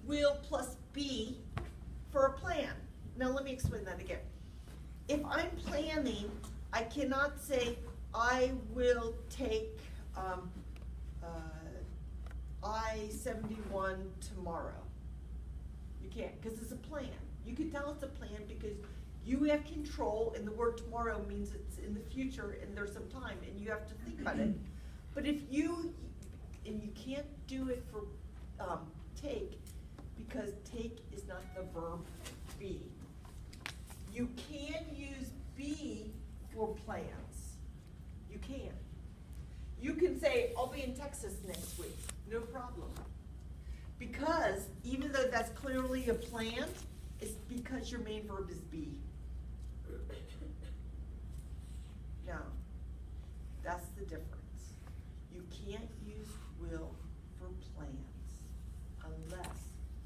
will plus be for a plan. Now let me explain that again. If I'm planning, I cannot say I will take I-71 tomorrow. You can't, because it's a plan. You can tell it's a plan because you have control, and the word tomorrow means it's in the future and there's some time and you have to think about it. But if you can't do it for take, because take is not the verb be. You can use be for plans. You can. You can say, I'll be in Texas next week. No problem. Because even though that's clearly a plan, it's because your main verb is be. Now, that's the difference. You can't use will for plans unless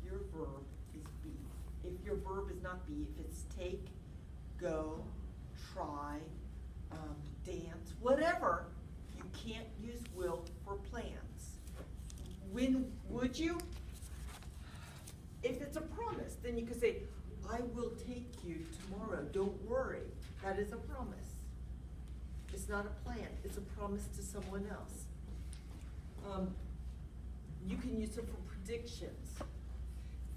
your verb is be. If your verb is not be, if it's take, go, try, dance, whatever, you can't use will for plans. When would you? If it's a promise, then you could say, I will take you tomorrow. Don't worry. That is a promise. It's not a plan. It's a promise to someone else. You can use it for predictions.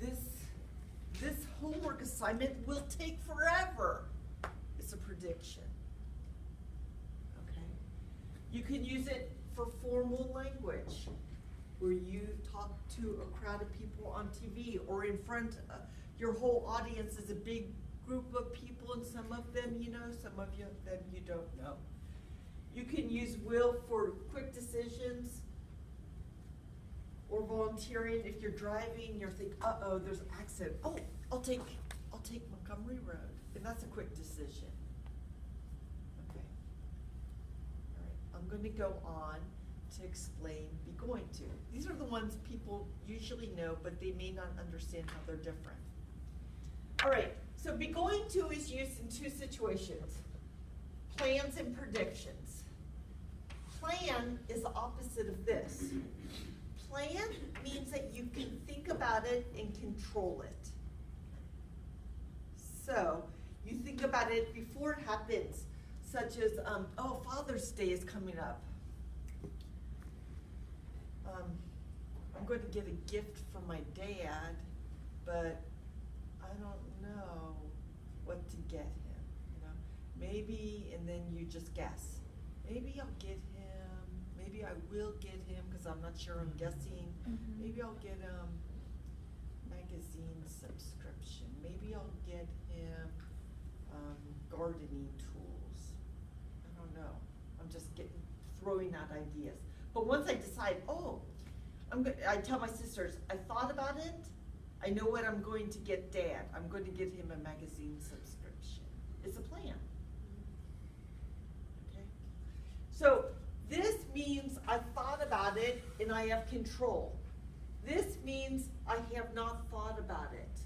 This homework assignment will take forever. It's a prediction. Okay. You can use it for formal language, where you talk to a crowd of people on TV or in front of your whole audience is a big group of people, and some of them you know, some of them you don't know. You can use will for quick decisions or volunteering. If you're driving, you're thinking, uh-oh, there's an accident. Oh, I'll take Montgomery Road. And that's a quick decision. Okay. All right. I'm going to go on to explain be going to. These are the ones people usually know, but they may not understand how they're different. All right. So be going to is used in two situations: plans and predictions. Plan is the opposite of this. Plan means that you can think about it and control it. So you think about it before it happens, such as, oh, Father's Day is coming up. I'm going to get a gift from my dad, but I don't know what to get him. You know, maybe, and then you just guess. Maybe I'll get him. Maybe I will get him because I'm not sure. I'm guessing. Mm-hmm. Maybe I'll get him magazine subscription. Maybe I'll get him gardening tools. I don't know. I'm just throwing out ideas. But once I decide, oh, I tell my sisters, I thought about it. I know what I'm going to get Dad. I'm going to get him a magazine subscription. It's a plan. Okay. So this means I thought about it and I have control. This means I have not thought about it.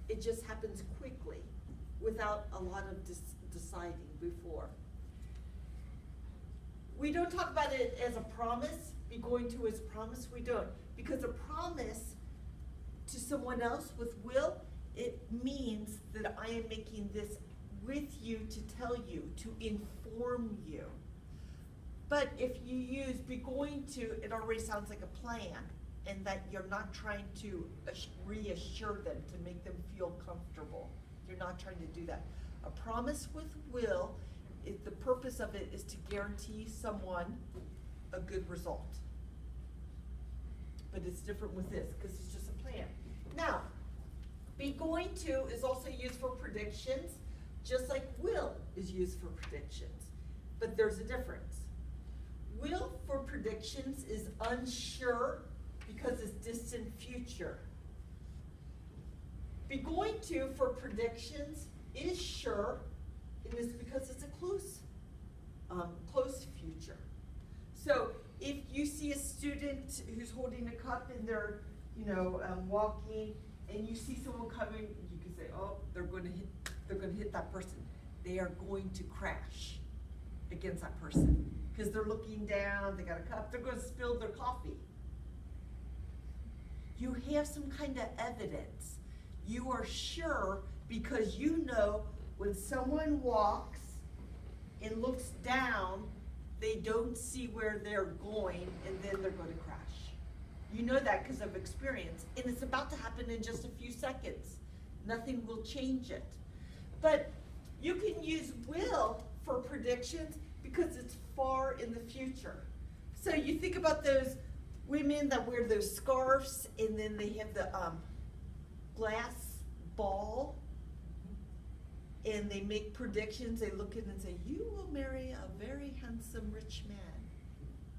It just happens quickly without a lot of deciding before. We don't talk about it as a promise, be going to as a promise. We don't. Because a promise to someone else with will, it means that I am making this with you to tell you, to inform you. But if you use be going to, it already sounds like a plan, and that you're not trying to reassure them, to make them feel comfortable. You're not trying to do that. A promise with will, the purpose of it is to guarantee someone a good result. But it's different with this, because it's just a plan. Now, be going to is also used for predictions, just like will is used for predictions. But there's a difference. Will for predictions is unsure because it's distant future. Be going to for predictions is sure, and it's because it's a close future. So if you see a student who's holding a cup and they're, walking, and you see someone coming, you can say, oh, they're going to hit that person. They are going to crash against that person because they're looking down. They got a cup. They're going to spill their coffee. You have some kind of evidence. You are sure because you know when someone walks and looks down, they don't see where they're going and then they're going to crash. You know that because of experience, and it's about to happen in just a few seconds. Nothing will change it. But you can use will for predictions because it's far in the future. So you think about those women that wear those scarves and then they have the glass ball and they make predictions. They look in and say, you will marry a very handsome rich man.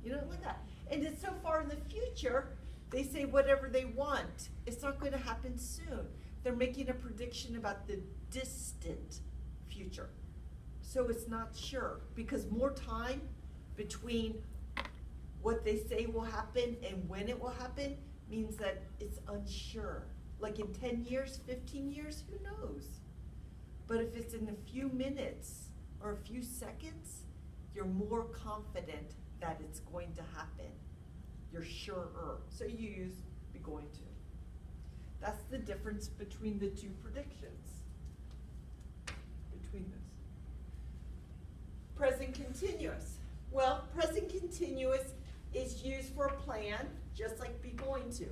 You know, like that. And it's so far in the future, they say whatever they want. It's not going to happen soon. They're making a prediction about the distant future. So it's not sure, because more time between what they say will happen and when it will happen means that it's unsure. Like in 10 years, 15 years, who knows? But if it's in a few minutes or a few seconds, you're more confident that it's going to happen. You're surer. So you use be going to. That's the difference between the two predictions. Between this. Present continuous. Well, present continuous is used for a plan, just like be going to.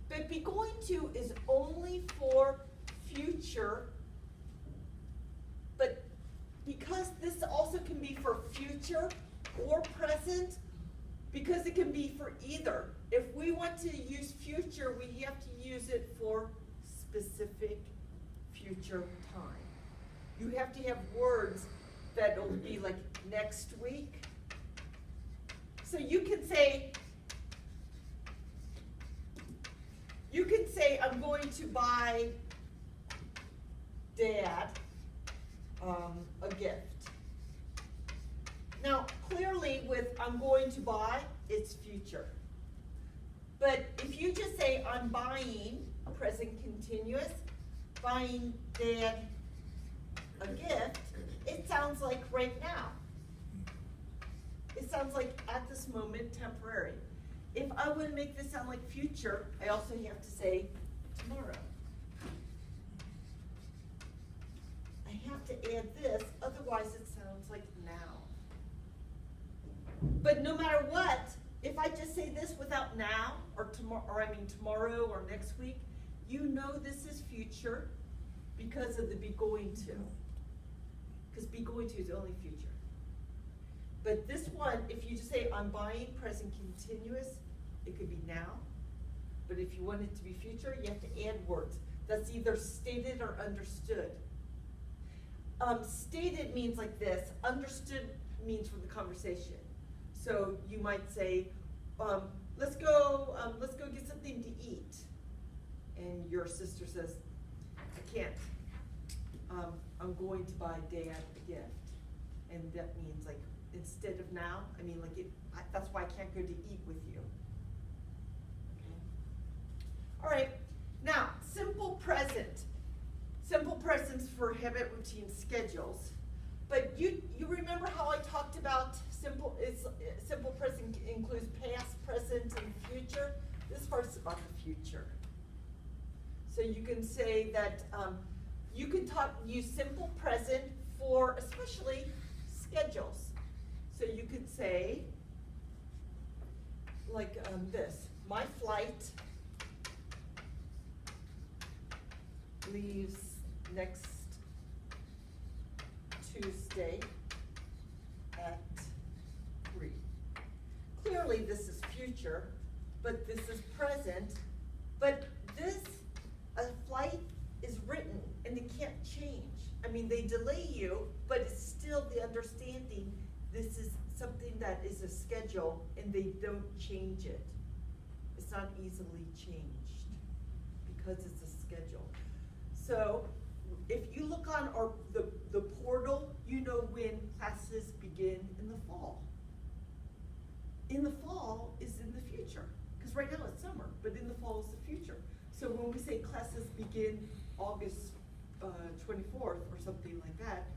But be going to is only for future, but because this also can be for future or present, because it can be for either. If we want to use future, we have to use it for specific future time. You have to have words that will be like next week. So you can say, I'm going to buy Dad a gift. Now, clearly with I'm going to buy, it's future. But if you just say I'm buying, present continuous, buying Dad a gift, it sounds like right now. It sounds like at this moment, temporary. If I want to make this sound like future, I also have to say tomorrow. I have to add this, otherwise it sounds like now. But no matter what, if I just say this without now, or tomorrow or next week, you know this is future because of the be going to. Because be going to is only future. But this one, if you just say I'm buying present continuous, it could be now. But if you want it to be future, you have to add words. That's either stated or understood. Stated means like this. Understood means from the conversation. So you might say, let's go get something to eat. And your sister says, I can't. I'm going to buy Dad a gift. And that means like, instead of now, I mean like that's why I can't go to eat with you. Okay. All right, now simple present. Simple presents for habit, routine, schedules. But you remember how I talked about simple present includes past, present, and future? This part's about the future. So you can say that you can use simple present for especially schedules. So you could say, like this, my flight leaves next Tuesday at 3. Clearly this is future, but this is present, but this, a flight is written and it can't change. I mean, they delay you, but it's still the understanding this is something that is a schedule and they don't change it. It's not easily changed because it's a schedule. So if you look on the portal, you know when classes begin in the fall. In the fall is in the future, because right now it's summer, but in the fall is the future. So when we say classes begin August 24th or something like that,